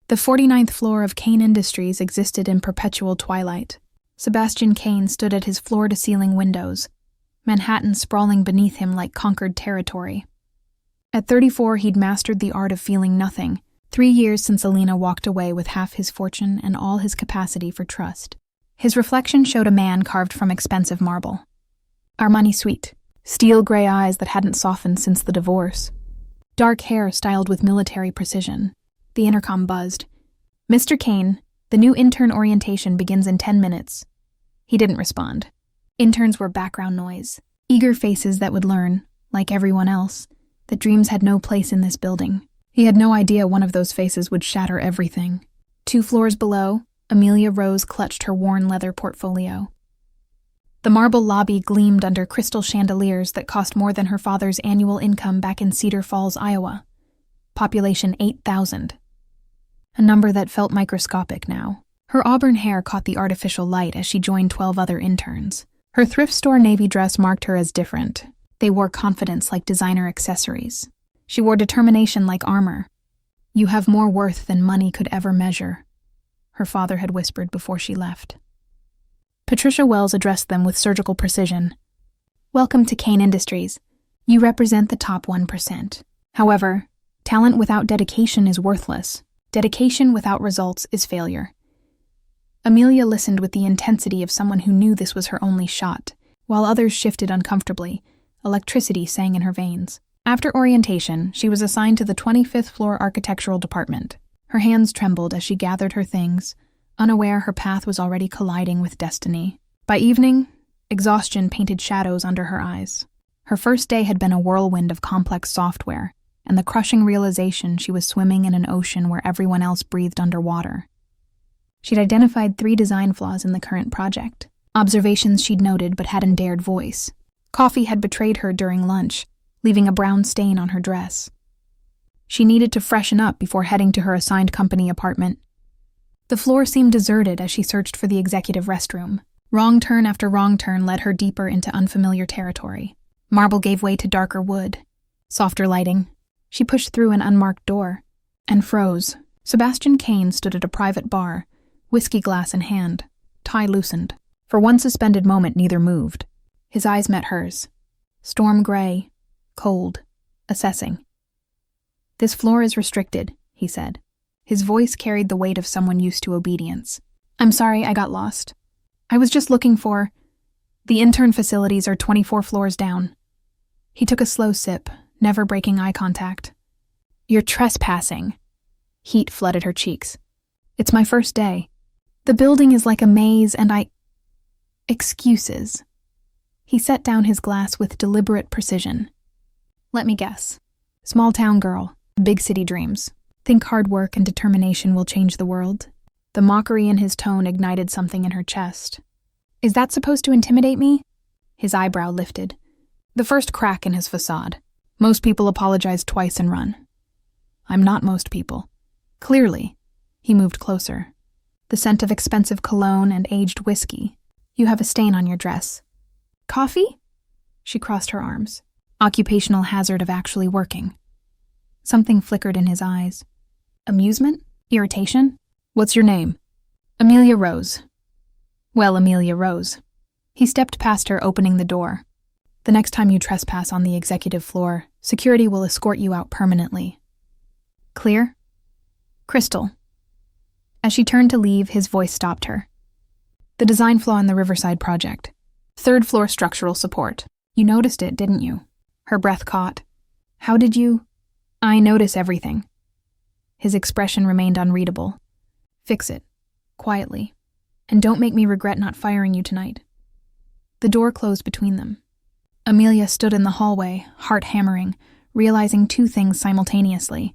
The 49th floor of Cain Industries existed in perpetual twilight. Sebastian Cain stood at his floor-to-ceiling windows, Manhattan sprawling beneath him like conquered territory. At 34, he'd mastered the art of feeling nothing, 3 years since Alina walked away with half his fortune and all his capacity for trust. His reflection showed a man carved from expensive marble. Armani suite, steel gray eyes that hadn't softened since the divorce. Dark hair styled with military precision. The intercom buzzed. "Mr. Cain, the new intern orientation begins in 10 minutes. He didn't respond. Interns were background noise, eager faces that would learn, like everyone else, that dreams had no place in this building. He had no idea one of those faces would shatter everything. 2 floors below, Amelia Rose clutched her worn leather portfolio. The marble lobby gleamed under crystal chandeliers that cost more than her father's annual income back in Cedar Falls, Iowa. Population 8,000. A number that felt microscopic now. Her auburn hair caught the artificial light as she joined 12 other interns. Her thrift store navy dress marked her as different. They wore confidence like designer accessories. She wore determination like armor. "You have more worth than money could ever measure," her father had whispered before she left. Patricia Wells addressed them with surgical precision. "Welcome to Cain Industries. You represent the top 1%. However, talent without dedication is worthless. Dedication without results is failure." Amelia listened with the intensity of someone who knew this was her only shot. While others shifted uncomfortably, electricity sang in her veins. After orientation, she was assigned to the 25th floor architectural department. Her hands trembled as she gathered her things, unaware her path was already colliding with destiny. By evening, exhaustion painted shadows under her eyes. Her first day had been a whirlwind of complex software, and the crushing realization she was swimming in an ocean where everyone else breathed underwater. She'd identified 3 design flaws in the current project, observations she'd noted but hadn't dared voice. Coffee had betrayed her during lunch, leaving a brown stain on her dress. She needed to freshen up before heading to her assigned company apartment. The floor seemed deserted as she searched for the executive restroom. Wrong turn after wrong turn led her deeper into unfamiliar territory. Marble gave way to darker wood. Softer lighting. She pushed through an unmarked door and froze. Sebastian Cain stood at a private bar, whiskey glass in hand, tie loosened. For one suspended moment, neither moved. His eyes met hers. Storm gray, cold, assessing. "This floor is restricted," he said. His voice carried the weight of someone used to obedience. "I'm sorry, I got lost. I was just looking for... The intern facilities are 24 floors down." He took a slow sip, never breaking eye contact. "You're trespassing." Heat flooded her cheeks. "It's my first day. The building is like a maze and Excuses." He set down his glass with deliberate precision. "Let me guess. Small town girl, big city dreams. Think hard work and determination will change the world?" The mockery in his tone ignited something in her chest. "Is that supposed to intimidate me?" His eyebrow lifted. The first crack in his facade. "Most people apologize twice and run." "I'm not most people." "Clearly." He moved closer. The scent of expensive cologne and aged whiskey. "You have a stain on your dress." "Coffee?" She crossed her arms. Occupational hazard of actually working. Something flickered in his eyes. Amusement? Irritation? "What's your name?" "Amelia Rose." "Well, Amelia Rose." He stepped past her, opening the door. "The next time you trespass on the executive floor, security will escort you out permanently." "Clear?" "Crystal." As she turned to leave, his voice stopped her. "The design flaw in the Riverside project. 3rd floor structural support. You noticed it, didn't you?" Her breath caught. "How did you?" "I notice everything." His expression remained unreadable. "Fix it. Quietly. And don't make me regret not firing you tonight." The door closed between them. Amelia stood in the hallway, heart hammering, realizing 2 things simultaneously.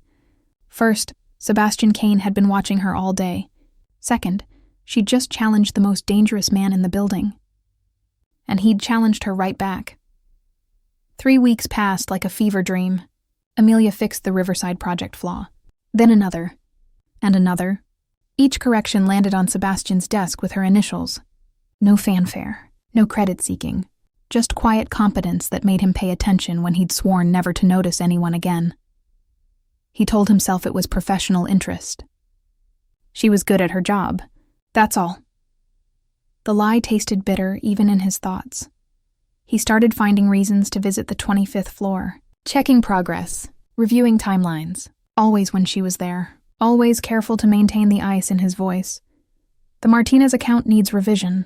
First, Sebastian Cain had been watching her all day. Second, she'd just challenged the most dangerous man in the building. And he'd challenged her right back. 3 weeks passed like a fever dream. Amelia fixed the Riverside project flaw. Then another. And another. Each correction landed on Sebastian's desk with her initials. No fanfare, no credit-seeking. Just quiet competence that made him pay attention when he'd sworn never to notice anyone again. He told himself it was professional interest. She was good at her job. That's all. The lie tasted bitter even in his thoughts. He started finding reasons to visit the 25th floor, checking progress, reviewing timelines, always when she was there, always careful to maintain the ice in his voice. "The Martinez account needs revision,"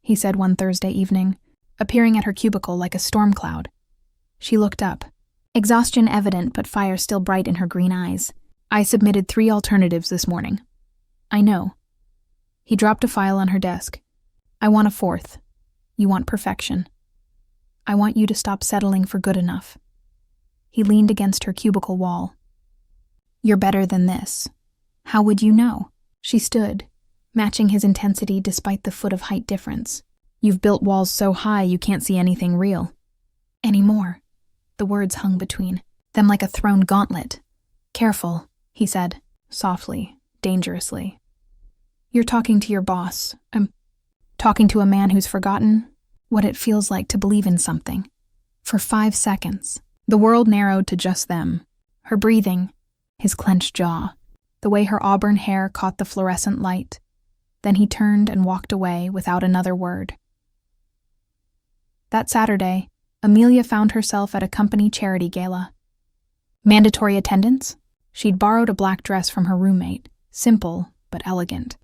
he said one Thursday evening, appearing at her cubicle like a storm cloud. She looked up, exhaustion evident but fire still bright in her green eyes. "I submitted 3 alternatives this morning." "I know." He dropped a file on her desk. "I want a 4th. You want perfection. I want you to stop settling for good enough." He leaned against her cubicle wall. "You're better than this. How would you know?" She stood, matching his intensity despite the foot of height difference. "You've built walls so high you can't see anything real." "Anymore." The words hung between them like a thrown gauntlet. "Careful," he said, softly, dangerously. "You're talking to your boss. I'm talking to a man who's forgotten what it feels like to believe in something." For 5 seconds, the world narrowed to just them. Her breathing, his clenched jaw, the way her auburn hair caught the fluorescent light. Then he turned and walked away without another word. That Saturday, Amelia found herself at a company charity gala. Mandatory attendance? She'd borrowed a black dress from her roommate, simple but elegant.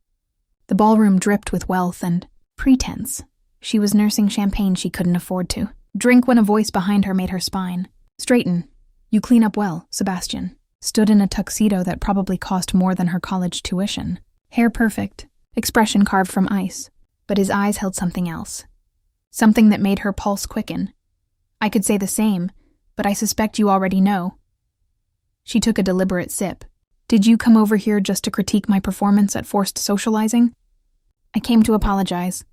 The ballroom dripped with wealth and pretense. She was nursing champagne she couldn't afford to drink when a voice behind her made her spine. "Straighten. You clean up well, Sebastian." Stood in a tuxedo that probably cost more than her college tuition. Hair perfect, expression carved from ice, but his eyes held something else. Something that made her pulse quicken. "I could say the same, but I suspect you already know." She took a deliberate sip. "Did you come over here just to critique my performance at forced socializing?" "I came to apologize."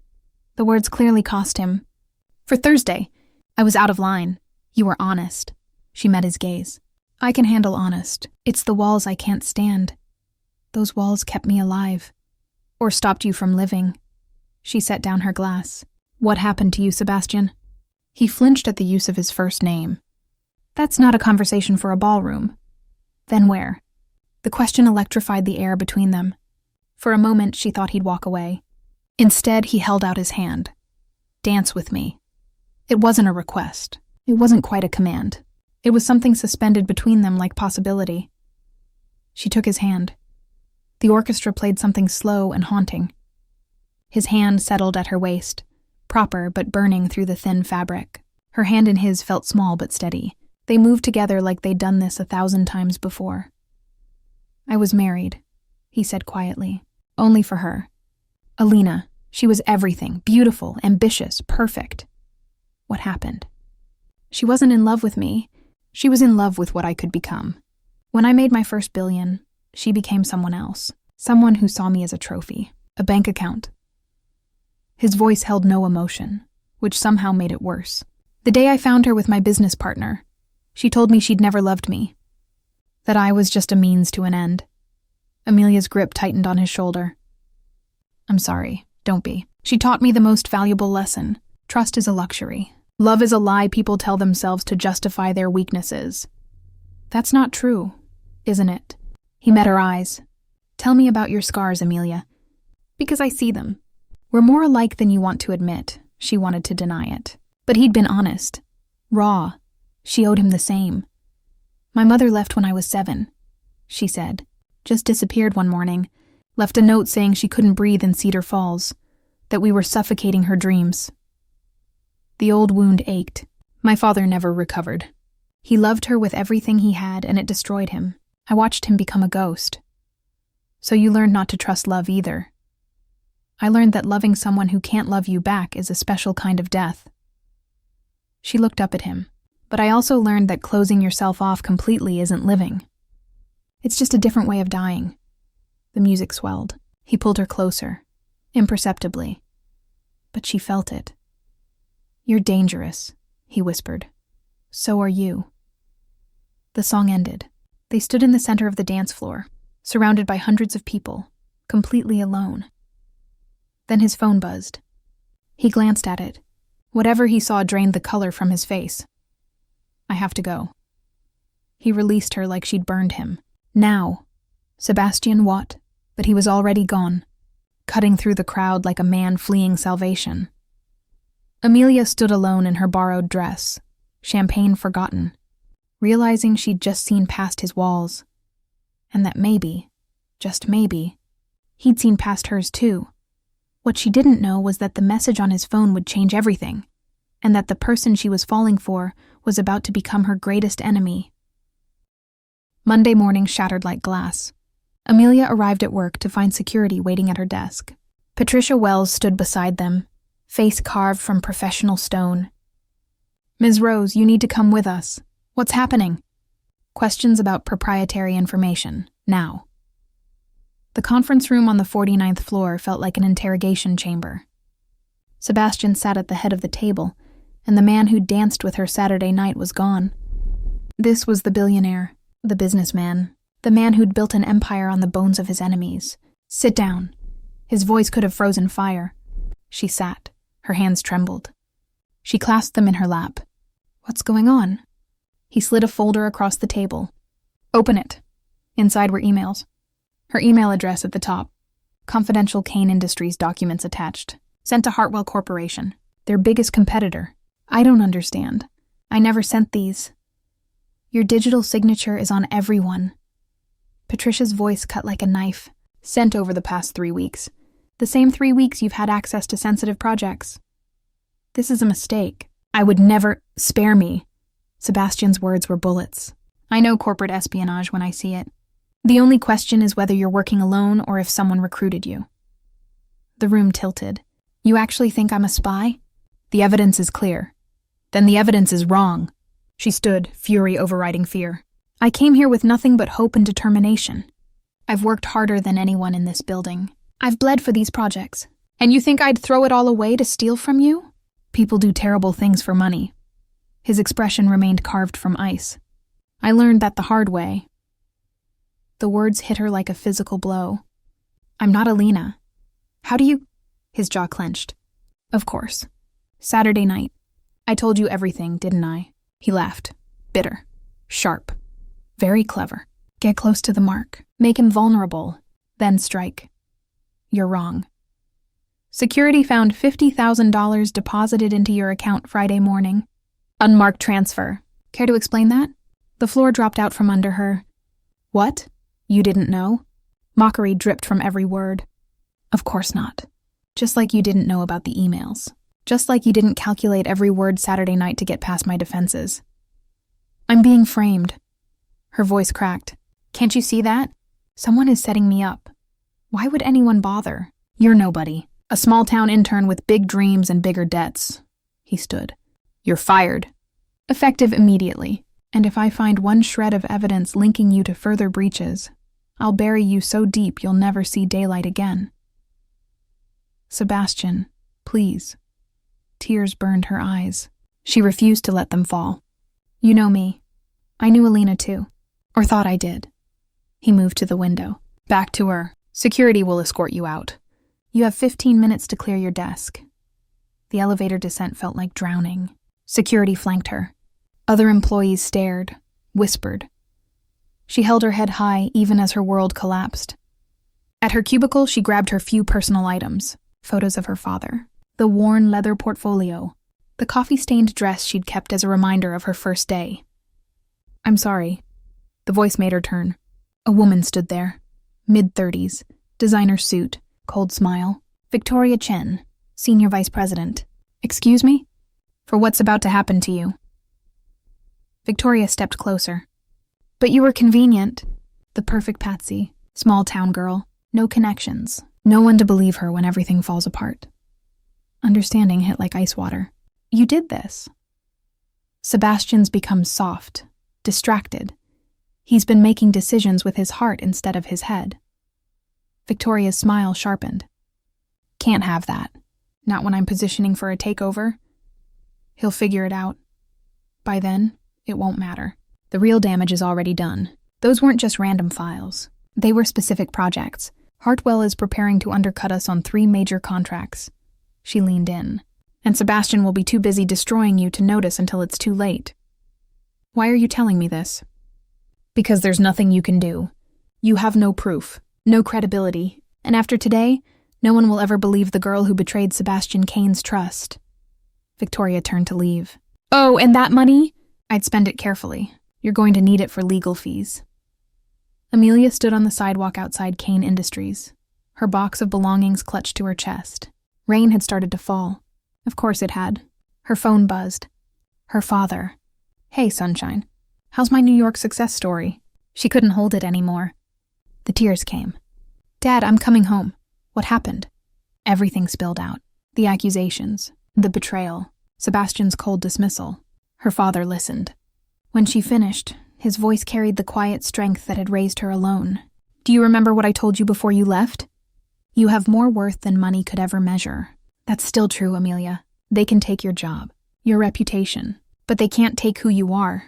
The words clearly cost him. "For Thursday, I was out of line. You were honest." She met his gaze. "I can handle honest. It's the walls I can't stand. Those walls kept me alive. Or stopped you from living." She set down her glass. "What happened to you, Sebastian?" He flinched at the use of his first name. "That's not a conversation for a ballroom." "Then where?" The question electrified the air between them. For a moment, she thought he'd walk away. Instead, he held out his hand. "Dance with me." It wasn't a request. It wasn't quite a command. It was something suspended between them like possibility. She took his hand. The orchestra played something slow and haunting. His hand settled at her waist, proper but burning through the thin fabric. Her hand in his felt small but steady. They moved together like they'd done this 1,000 times before. "I was married," he said quietly. "Only for her. Alina. She was everything, beautiful, ambitious, perfect." "What happened?" "She wasn't in love with me. She was in love with what I could become. When I made my first billion, she became someone else. Someone who saw me as a trophy, a bank account." His voice held no emotion, which somehow made it worse. "The day I found her with my business partner, she told me she'd never loved me. That I was just a means to an end." Amelia's grip tightened on his shoulder. "I'm sorry, don't be. She taught me the most valuable lesson. Trust is a luxury. Love is a lie people tell themselves to justify their weaknesses." "That's not true, isn't it?" He met her eyes. "Tell me about your scars, Amelia." "Because I see them." "We're more alike than you want to admit." She wanted to deny it. But he'd been honest. Raw. She owed him the same. "My mother left when I was 7, she said. Just disappeared one morning. Left a note saying she couldn't breathe in Cedar Falls. That we were suffocating her dreams." The old wound ached. My father never recovered. He loved her with everything he had, and it destroyed him. I watched him become a ghost. "So you learned not to trust love either." "I learned that loving someone who can't love you back is a special kind of death." She looked up at him. "But I also learned that closing yourself off completely isn't living. It's just a different way of dying." The music swelled. He pulled her closer, imperceptibly. But she felt it. "You're dangerous," he whispered. "So are you." The song ended. They stood in the center of the dance floor, surrounded by hundreds of people, completely alone. Then his phone buzzed. He glanced at it. Whatever he saw drained the color from his face. "I have to go." He released her like she'd burned him. "Now." "Sebastian, what?" but he was already gone, cutting through the crowd like a man fleeing salvation. Amelia stood alone in her borrowed dress, champagne forgotten, realizing she'd just seen past his walls, and that maybe, just maybe, he'd seen past hers too. What she didn't know was that the message on his phone would change everything, and that the person she was falling for was about to become her greatest enemy. Monday morning shattered like glass. Amelia arrived at work to find security waiting at her desk. Patricia Wells stood beside them, face carved from professional stone. "Ms. Rose, you need to come with us. What's happening?" Questions about proprietary information, now. The conference room on the 49th floor felt like an interrogation chamber. Sebastian sat at the head of the table, and the man who danced with her Saturday night was gone. This was the billionaire, the businessman, the man who'd built an empire on the bones of his enemies. "Sit down." His voice could have frozen fire. She sat. Her hands trembled. She clasped them in her lap. "What's going on?" He slid a folder across the table. "Open it." Inside were emails. Her email address at the top. Confidential Cain Industries documents attached. Sent to Hartwell Corporation, their biggest competitor. "I don't understand. I never sent these." "Your digital signature is on everyone." Patricia's voice cut like a knife. "Sent over the past 3 weeks. The same 3 weeks you've had access to sensitive projects." "This is a mistake. I would never—" "Spare me." Sebastian's words were bullets. "I know corporate espionage when I see it. The only question is whether you're working alone or if someone recruited you." The room tilted. "You actually think I'm a spy?" "The evidence is clear." "Then the evidence is wrong." She stood, fury overriding fear. "I came here with nothing but hope and determination. I've worked harder than anyone in this building. I've bled for these projects. And you think I'd throw it all away to steal from you?" "People do terrible things for money." His expression remained carved from ice. "I learned that the hard way." The words hit her like a physical blow. "I'm not Alina. How do you—" His jaw clenched. "Of course. Saturday night. I told you everything, didn't I?" He laughed. Bitter. Sharp. Very clever. "Get close to the mark. Make him vulnerable. Then strike." "You're wrong. Security found $50,000 deposited into your account Friday morning. Unmarked transfer. Care to explain that?" The floor dropped out from under her. "What? You didn't know?" Mockery dripped from every word. "Of course not. Just like you didn't know about the emails. Just like you didn't calculate every word Saturday night to get past my defenses." "I'm being framed." Her voice cracked. "Can't you see that? Someone is setting me up. Why would anyone bother? You're nobody. A small-town intern with big dreams and bigger debts." He stood. "You're fired. Effective immediately. And if I find one shred of evidence linking you to further breaches, I'll bury you so deep you'll never see daylight again." "Sebastian, please." Tears burned her eyes. She refused to let them fall. "You know me. I knew Alina too. Or thought I did." He moved to the window. "Back to her. Security will escort you out. You have 15 minutes to clear your desk." The elevator descent felt like drowning. Security flanked her. Other employees stared, whispered. She held her head high even as her world collapsed. At her cubicle, she grabbed her few personal items, photos of her father, the worn leather portfolio, the coffee-stained dress she'd kept as a reminder of her first day. "I'm sorry." The voice made her turn. A woman stood there, mid-30s, designer suit, cold smile. "Victoria Chen, Senior Vice President." "Excuse me?" "For what's about to happen to you." Victoria stepped closer. "But you were convenient." The perfect patsy, small-town girl, no connections, no one to believe her when everything falls apart. Understanding hit like ice water. "You did this." Sebastian's become soft, distracted. He's been making decisions with his heart instead of his head. Victoria's smile sharpened. "Can't have that. Not when I'm positioning for a takeover." "He'll figure it out. By then, it won't matter. The real damage is already done. Those weren't just random files. They were specific projects. Hartwell is preparing to undercut us on 3 major contracts." She leaned in. "And Sebastian will be too busy destroying you to notice until it's too late." "Why are you telling me this?" "Because there's nothing you can do. You have no proof. No credibility. And after today, no one will ever believe the girl who betrayed Sebastian Cain's trust. Victoria turned to leave. Oh, and that money? I'd spend it carefully. You're going to need it for legal fees. Amelia stood on the sidewalk outside Cain Industries, her box of belongings clutched to her chest. Rain had started to fall. Of course it had. Her phone buzzed. Her father. Hey, sunshine. How's my New York success story? She couldn't hold it anymore. The tears came. Dad, I'm coming home. What happened? Everything spilled out. The accusations, the betrayal, Sebastian's cold dismissal. Her father listened. When she finished, his voice carried the quiet strength that had raised her alone. Do you remember what I told you before you left? You have more worth than money could ever measure. That's still true, Amelia. They can take your job, your reputation, but they can't take who you are.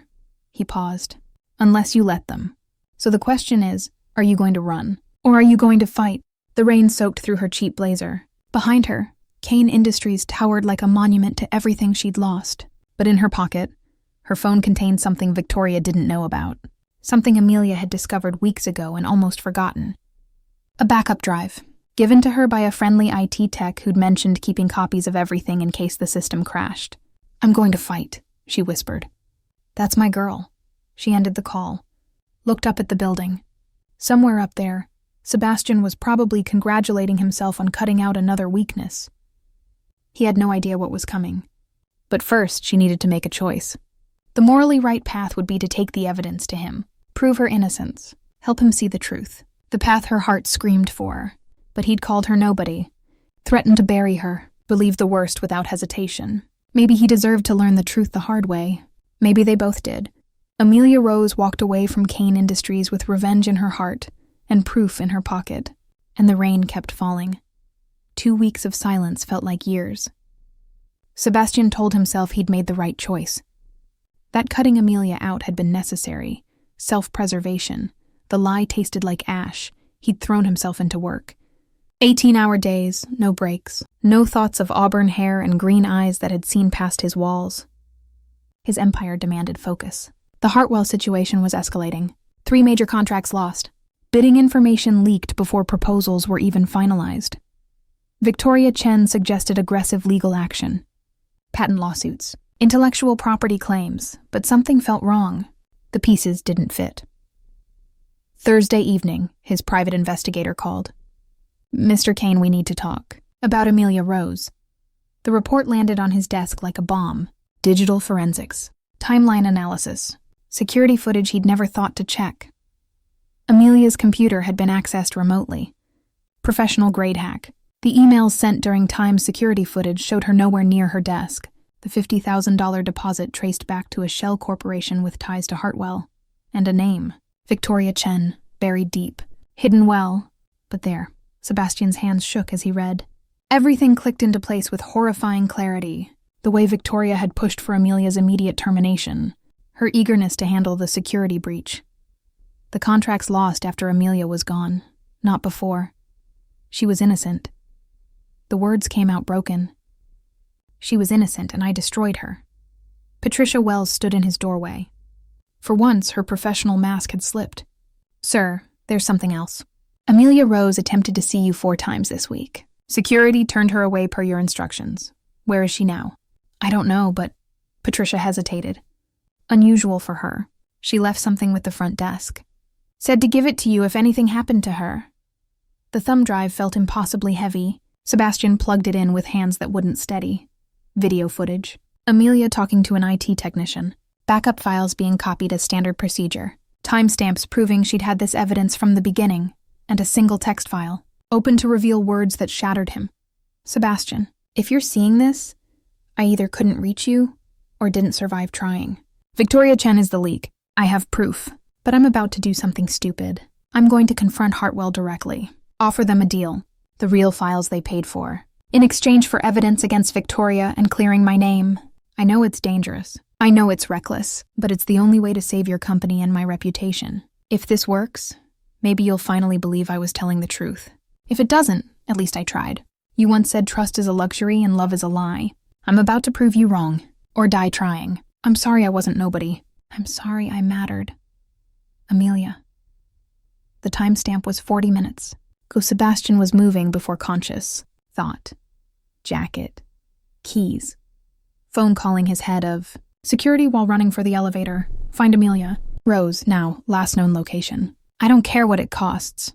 He paused. Unless you let them. So the question is, are you going to run? Or are you going to fight? The rain soaked through her cheap blazer. Behind her, Cain Industries towered like a monument to everything she'd lost. But in her pocket, her phone contained something Victoria didn't know about. Something Amelia had discovered weeks ago and almost forgotten. A backup drive, given to her by a friendly IT tech who'd mentioned keeping copies of everything in case the system crashed. I'm going to fight, she whispered. That's my girl. She ended the call, looked up at the building. Somewhere up there, Sebastian was probably congratulating himself on cutting out another weakness. He had no idea what was coming. But first, she needed to make a choice. The morally right path would be to take the evidence to him, prove her innocence, help him see the truth. The path her heart screamed for. But he'd called her nobody, threatened to bury her, believe the worst without hesitation. Maybe he deserved to learn the truth the hard way. Maybe they both did. Amelia Rose walked away from Cain Industries with revenge in her heart and proof in her pocket, and the rain kept falling. 2 weeks of silence felt like years. Sebastian told himself he'd made the right choice. That cutting Amelia out had been necessary. Self-preservation. The lie tasted like ash. He'd thrown himself into work. 18-hour days, no breaks, no thoughts of auburn hair and green eyes that had seen past his walls. His empire demanded focus. The Hartwell situation was escalating. 3 major contracts lost. Bidding information leaked before proposals were even finalized. Victoria Chen suggested aggressive legal action. Patent lawsuits, intellectual property claims, but something felt wrong. The pieces didn't fit. Thursday evening, his private investigator called. Mr. Cain, we need to talk. About Amelia Rose. The report landed on his desk like a bomb. Digital forensics. Timeline analysis. Security footage he'd never thought to check. Amelia's computer had been accessed remotely. Professional grade hack. The emails sent during Time's security footage showed her nowhere near her desk. The $50,000 deposit traced back to a shell corporation with ties to Hartwell. And a name. Victoria Chen, buried deep. Hidden well. But there. Sebastian's hands shook as he read. Everything clicked into place with horrifying clarity. The way Victoria had pushed for Amelia's immediate termination. Her eagerness to handle the security breach. The contracts lost after Amelia was gone, not before. She was innocent. The words came out broken. She was innocent and I destroyed her. Patricia Wells stood in his doorway. For once, her professional mask had slipped. Sir, there's something else. Amelia Rose attempted to see you 4 times this week. Security turned her away per your instructions. Where is she now? I don't know, but Patricia hesitated. Unusual for her. She left something with the front desk. Said to give it to you if anything happened to her. The thumb drive felt impossibly heavy. Sebastian plugged it in with hands that wouldn't steady. Video footage. Amelia talking to an IT technician. Backup files being copied as standard procedure. Timestamps proving she'd had this evidence from the beginning. And a single text file, open to reveal words that shattered him. Sebastian, if you're seeing this, I either couldn't reach you or didn't survive trying. Victoria Chen is the leak. I have proof, but I'm about to do something stupid. I'm going to confront Hartwell directly, offer them a deal, the real files they paid for, in exchange for evidence against Victoria and clearing my name. I know it's dangerous. I know it's reckless, but it's the only way to save your company and my reputation. If this works, maybe you'll finally believe I was telling the truth. If it doesn't, at least I tried. You once said trust is a luxury and love is a lie. I'm about to prove you wrong, or die trying. I'm sorry I wasn't nobody. I'm sorry I mattered. Amelia. The timestamp was 40 minutes. Sebastian was moving before conscious thought. Jacket. Keys. Phone calling his head of security while running for the elevator. Find Amelia Rose, now last known location. I don't care what it costs.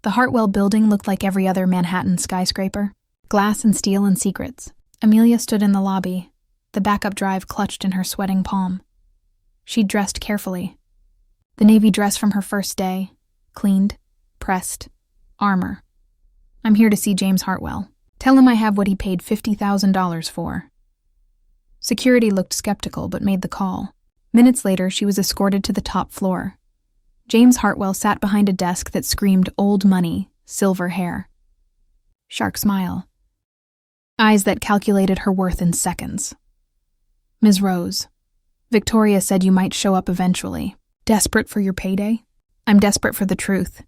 The Hartwell building looked like every other Manhattan skyscraper. Glass and steel and secrets. Amelia stood in the lobby, the backup drive clutched in her sweating palm. She'd dressed carefully. The navy dress from her first day, cleaned, pressed, armor. I'm here to see James Hartwell. Tell him I have what he paid $50,000 for. Security looked skeptical but made the call. Minutes later, she was escorted to the top floor. James Hartwell sat behind a desk that screamed old money, silver hair. Shark smile. Eyes that calculated her worth in seconds. Ms. Rose, Victoria said you might show up eventually. Desperate for your payday? I'm desperate for the truth.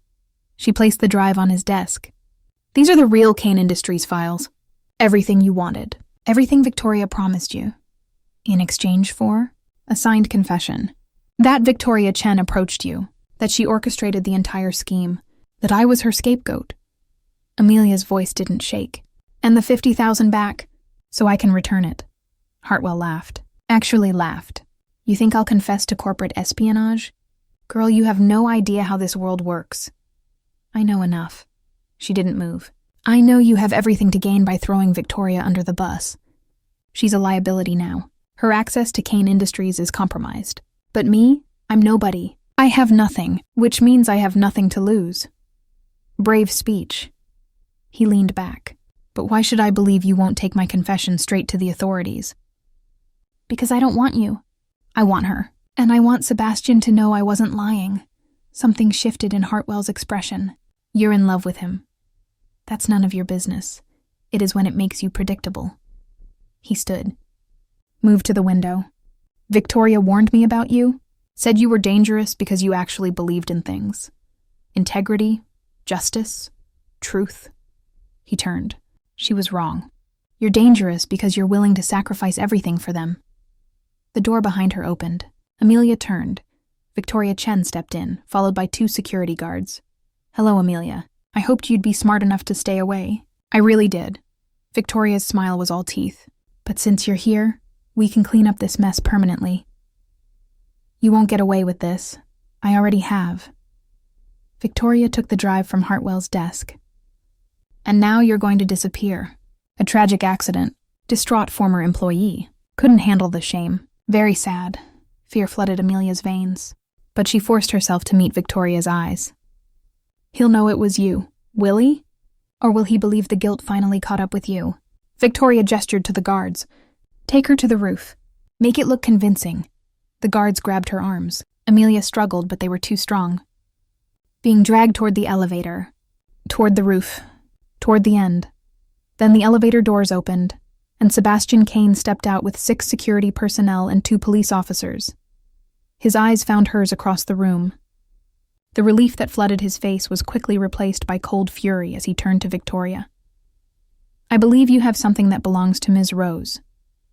She placed the drive on his desk. These are the real Cain Industries files. Everything you wanted. Everything Victoria promised you. In exchange for a signed confession. That Victoria Chen approached you. That she orchestrated the entire scheme. That I was her scapegoat. Amelia's voice didn't shake. And the $50,000 back, so I can return it. Hartwell laughed. Actually laughed. You think I'll confess to corporate espionage? Girl, you have no idea how this world works. I know enough. She didn't move. I know you have everything to gain by throwing Victoria under the bus. She's a liability now. Her access to Cain Industries is compromised. But me? I'm nobody. I have nothing, which means I have nothing to lose. Brave speech. He leaned back. But why should I believe you won't take my confession straight to the authorities? Because I don't want you. I want her. And I want Sebastian to know I wasn't lying. Something shifted in Hartwell's expression. You're in love with him. That's none of your business. It is when it makes you predictable. He stood. Moved to the window. Victoria warned me about you. Said you were dangerous because you actually believed in things. Integrity, justice, truth. He turned. She was wrong. You're dangerous because you're willing to sacrifice everything for them. The door behind her opened. Amelia turned. Victoria Chen stepped in, followed by 2 security guards. Hello, Amelia. I hoped you'd be smart enough to stay away. I really did. Victoria's smile was all teeth. But since you're here, we can clean up this mess permanently. You won't get away with this. I already have. Victoria took the drive from Hartwell's desk. And now you're going to disappear. A tragic accident. Distraught former employee. Couldn't handle the shame. Very sad. Fear flooded Amelia's veins. But she forced herself to meet Victoria's eyes. He'll know it was you. Will he? Or will he believe the guilt finally caught up with you? Victoria gestured to the guards. Take her to the roof. Make it look convincing. The guards grabbed her arms. Amelia struggled, but they were too strong. Being dragged toward the elevator. Toward the roof. Toward the end. Then the elevator doors opened, and Sebastian Cain stepped out with 6 security personnel and 2 police officers. His eyes found hers across the room. The relief that flooded his face was quickly replaced by cold fury as he turned to Victoria. I believe you have something that belongs to Ms. Rose.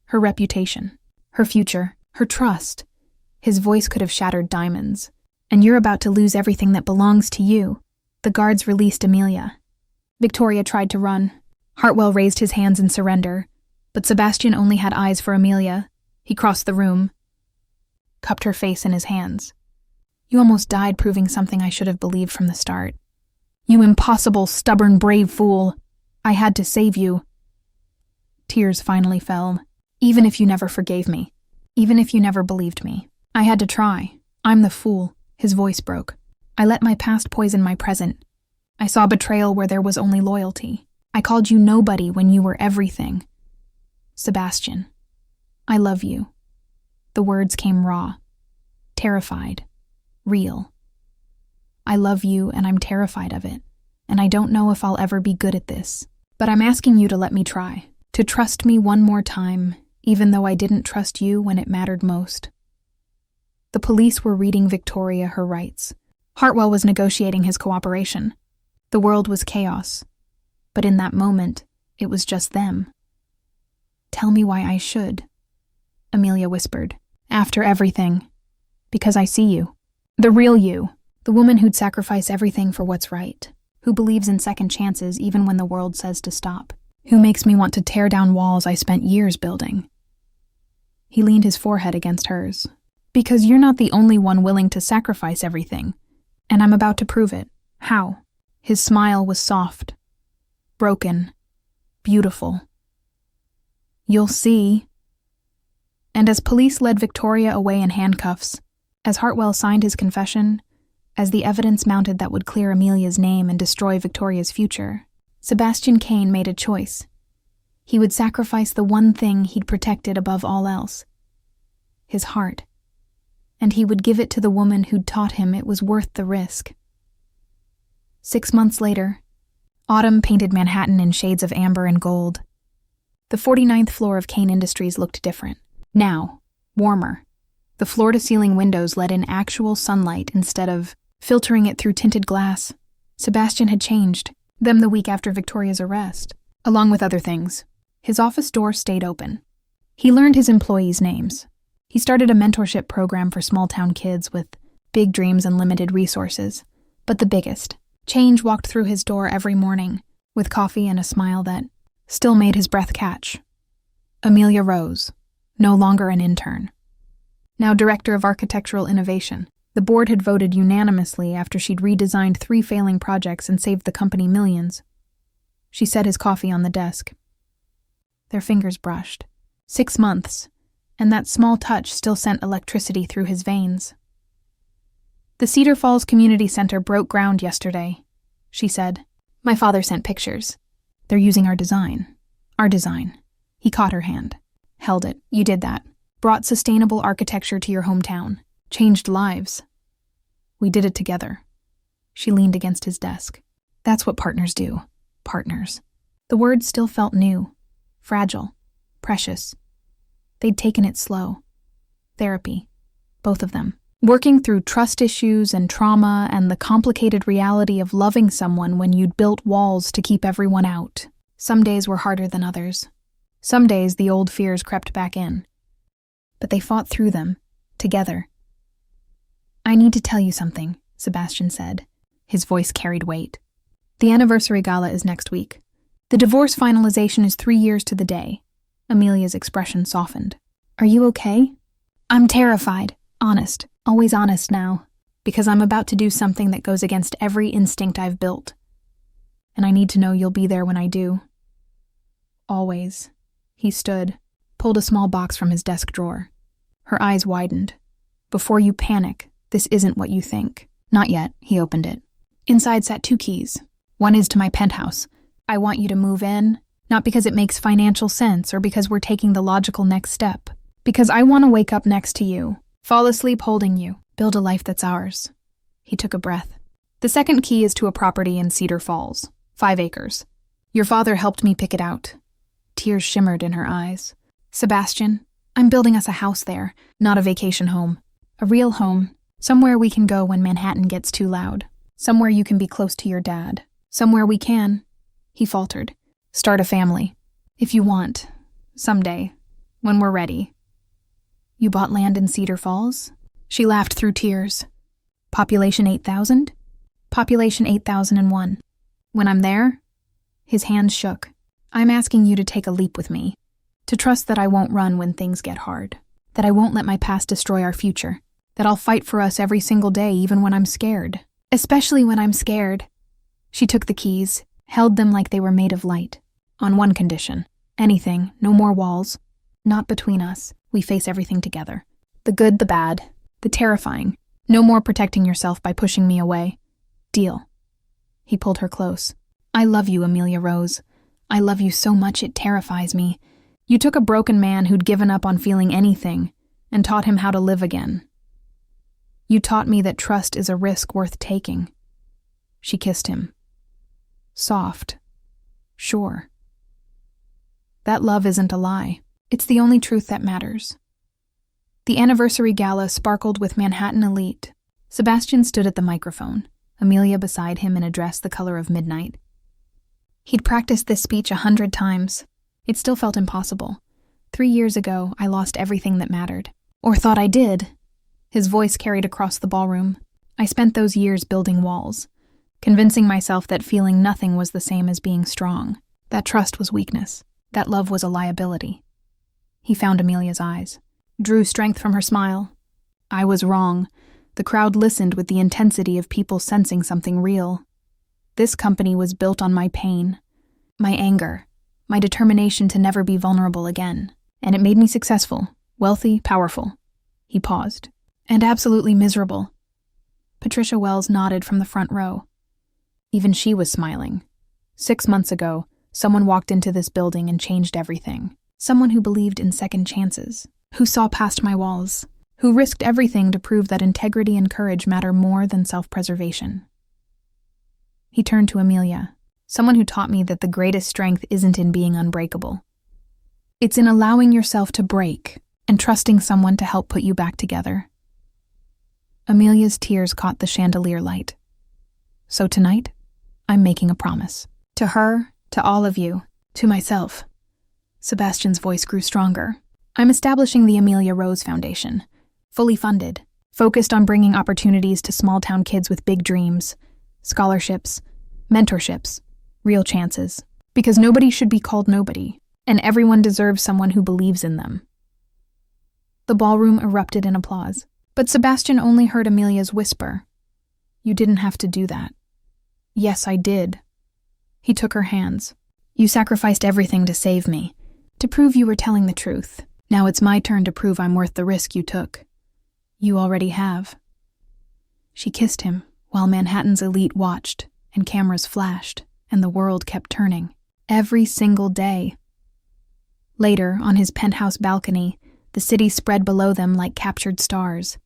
Her reputation, her future, her trust. His voice could have shattered diamonds. And you're about to lose everything that belongs to you. The guards released Amelia. Victoria tried to run. Hartwell raised his hands in surrender, but Sebastian only had eyes for Amelia. He crossed the room, cupped her face in his hands. You almost died proving something I should have believed from the start. You impossible, stubborn, brave fool. I had to save you. Tears finally fell. Even if you never forgave me. Even if you never believed me. I had to try. I'm the fool. His voice broke. I let my past poison my present. I saw betrayal where there was only loyalty. I called you nobody when you were everything. Sebastian, I love you. The words came raw, terrified, real. I love you and I'm terrified of it, and I don't know if I'll ever be good at this. But I'm asking you to let me try, to trust me one more time, even though I didn't trust you when it mattered most. The police were reading Victoria her rights. Hartwell was negotiating his cooperation. The world was chaos. But in that moment, it was just them. Tell me why I should, Amelia whispered. After everything. Because I see you. The real you. The woman who'd sacrifice everything for what's right, who believes in second chances even when the world says to stop, who makes me want to tear down walls I spent years building. He leaned his forehead against hers. Because you're not the only one willing to sacrifice everything, and I'm about to prove it. How? His smile was soft, broken, beautiful. You'll see. And as police led Victoria away in handcuffs, as Hartwell signed his confession, as the evidence mounted that would clear Amelia's name and destroy Victoria's future, Sebastian Cain made a choice. He would sacrifice the one thing he'd protected above all else, his heart. And he would give it to the woman who'd taught him it was worth the risk. 6 months later, autumn painted Manhattan in shades of amber and gold. The 49th floor of Cain Industries looked different. Now, warmer. The floor-to-ceiling windows let in actual sunlight instead of filtering it through tinted glass. Sebastian had changed, them the week after Victoria's arrest. Along with other things, his office door stayed open. He learned his employees' names. He started a mentorship program for small-town kids with big dreams and limited resources. But the biggest, change walked through his door every morning, with coffee and a smile that still made his breath catch. Amelia Rose, no longer an intern. Now director of architectural innovation. The board had voted unanimously after she'd redesigned 3 failing projects and saved the company millions. She set his coffee on the desk. Their fingers brushed. 6 months. And that small touch still sent electricity through his veins. The Cedar Falls Community Center broke ground yesterday, she said. My father sent pictures. They're using our design. Our design. He caught her hand. Held it. You did that. Brought sustainable architecture to your hometown. Changed lives. We did it together. She leaned against his desk. That's what partners do. Partners. The words still felt new. Fragile. Precious. They'd taken it slow. Therapy. Both of them. Working through trust issues and trauma and the complicated reality of loving someone when you'd built walls to keep everyone out. Some days were harder than others. Some days the old fears crept back in. But they fought through them, together. I need to tell you something, Sebastian said. His voice carried weight. The anniversary gala is next week. The divorce finalization is 3 years to the day. Amelia's expression softened. Are you okay? I'm terrified. Honest. Always honest now. Because I'm about to do something that goes against every instinct I've built. And I need to know you'll be there when I do. Always. He stood, pulled a small box from his desk drawer. Her eyes widened. Before you panic, this isn't what you think. Not yet, he opened it. Inside sat 2 keys. One is to my penthouse. I want you to move in. Not because it makes financial sense or because we're taking the logical next step. Because I want to wake up next to you, fall asleep holding you, build a life that's ours. He took a breath. The second key is to a property in Cedar Falls, 5 acres. Your father helped me pick it out. Tears shimmered in her eyes. Sebastian, I'm building us a house there, not a vacation home. A real home, somewhere we can go when Manhattan gets too loud. Somewhere you can be close to your dad. Somewhere we can, he faltered. Start a family. If you want. Someday. When we're ready. You bought land in Cedar Falls? She laughed through tears. Population 8,000? Population 8,001. When I'm there? His hands shook. I'm asking you to take a leap with me. To trust that I won't run when things get hard. That I won't let my past destroy our future. That I'll fight for us every single day even when I'm scared. Especially when I'm scared. She took the keys, held them like they were made of light. On one condition. Anything, no more walls. Not between us. We face everything together. The good, the bad, the terrifying. No more protecting yourself by pushing me away. Deal. He pulled her close. I love you, Amelia Rose. I love you so much it terrifies me. You took a broken man who'd given up on feeling anything and taught him how to live again. You taught me that trust is a risk worth taking. She kissed him. Soft. Sure. That love isn't a lie. It's the only truth that matters. The anniversary gala sparkled with Manhattan elite. Sebastian stood at the microphone, Amelia beside him in a dress the color of midnight. He'd practiced this speech 100 times. It still felt impossible. 3 years ago, I lost everything that mattered. Or thought I did. His voice carried across the ballroom. I spent those years building walls, convincing myself that feeling nothing was the same as being strong, that trust was weakness, that love was a liability. He found Amelia's eyes, drew strength from her smile. I was wrong. The crowd listened with the intensity of people sensing something real. This company was built on my pain, my anger, my determination to never be vulnerable again. And it made me successful, wealthy, powerful. He paused. And absolutely miserable. Patricia Wells nodded from the front row. Even she was smiling. 6 months ago, someone walked into this building and changed everything. Someone who believed in second chances, who saw past my walls, who risked everything to prove that integrity and courage matter more than self-preservation. He turned to Amelia, someone who taught me that the greatest strength isn't in being unbreakable. It's in allowing yourself to break and trusting someone to help put you back together. Amelia's tears caught the chandelier light. So tonight, I'm making a promise. To her, to all of you, to myself. Sebastian's voice grew stronger. I'm establishing the Amelia Rose Foundation, fully funded, focused on bringing opportunities to small-town kids with big dreams, scholarships, mentorships, real chances. Because nobody should be called nobody, and everyone deserves someone who believes in them. The ballroom erupted in applause, but Sebastian only heard Amelia's whisper. You didn't have to do that. Yes, I did. He took her hands. You sacrificed everything to save me, to prove you were telling the truth. Now it's my turn to prove I'm worth the risk you took. You already have. She kissed him, while Manhattan's elite watched, and cameras flashed, and the world kept turning. Every single day. Later, on his penthouse balcony, the city spread below them like captured stars.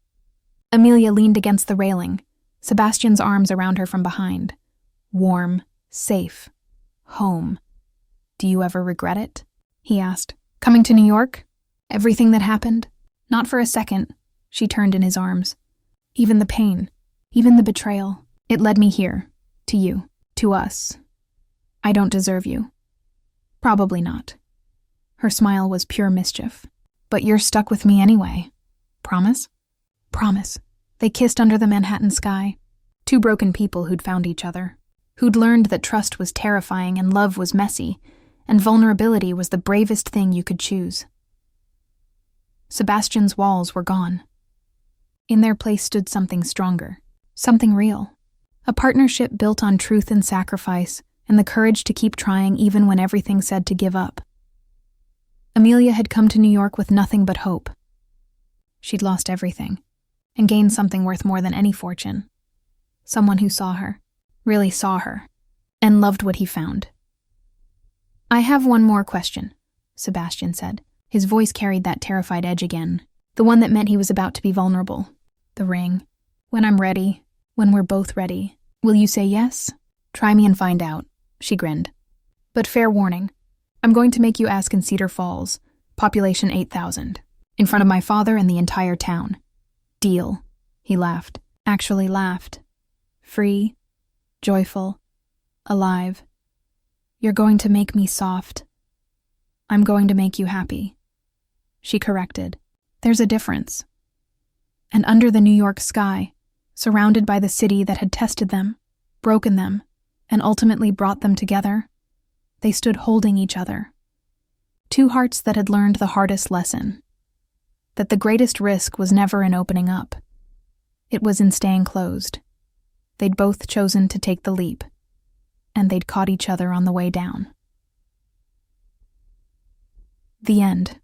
Amelia leaned against the railing, Sebastian's arms around her from behind. Warm, safe, home. Do you ever regret it? He asked. Coming to New York? Everything that happened? Not for a second. She turned in his arms. Even the pain, even the betrayal. It led me here, to you, to us. I don't deserve you. Probably not. Her smile was pure mischief. But you're stuck with me anyway. Promise? Promise. They kissed under the Manhattan sky. Two broken people who'd found each other. Who'd learned that trust was terrifying and love was messy, and vulnerability was the bravest thing you could choose. Sebastian's walls were gone. In their place stood something stronger, something real. A partnership built on truth and sacrifice, and the courage to keep trying even when everything said to give up. Amelia had come to New York with nothing but hope. She'd lost everything, and gained something worth more than any fortune. Someone who saw her, really saw her, and loved what he found. I have one more question, Sebastian said. His voice carried that terrified edge again, the one that meant he was about to be vulnerable. The ring. When I'm ready, when we're both ready, will you say yes? Try me and find out, she grinned. But fair warning, I'm going to make you ask in Cedar Falls, population 8,000, in front of my father and the entire town. Deal. He laughed. Actually laughed. Free, joyful, alive. You're going to make me soft. I'm going to make you happy. She corrected. There's a difference. And under the New York sky, surrounded by the city that had tested them, broken them, and ultimately brought them together, they stood holding each other. Two hearts that had learned the hardest lesson. That the greatest risk was never in opening up. It was in staying closed. They'd both chosen to take the leap, and they'd caught each other on the way down. The end.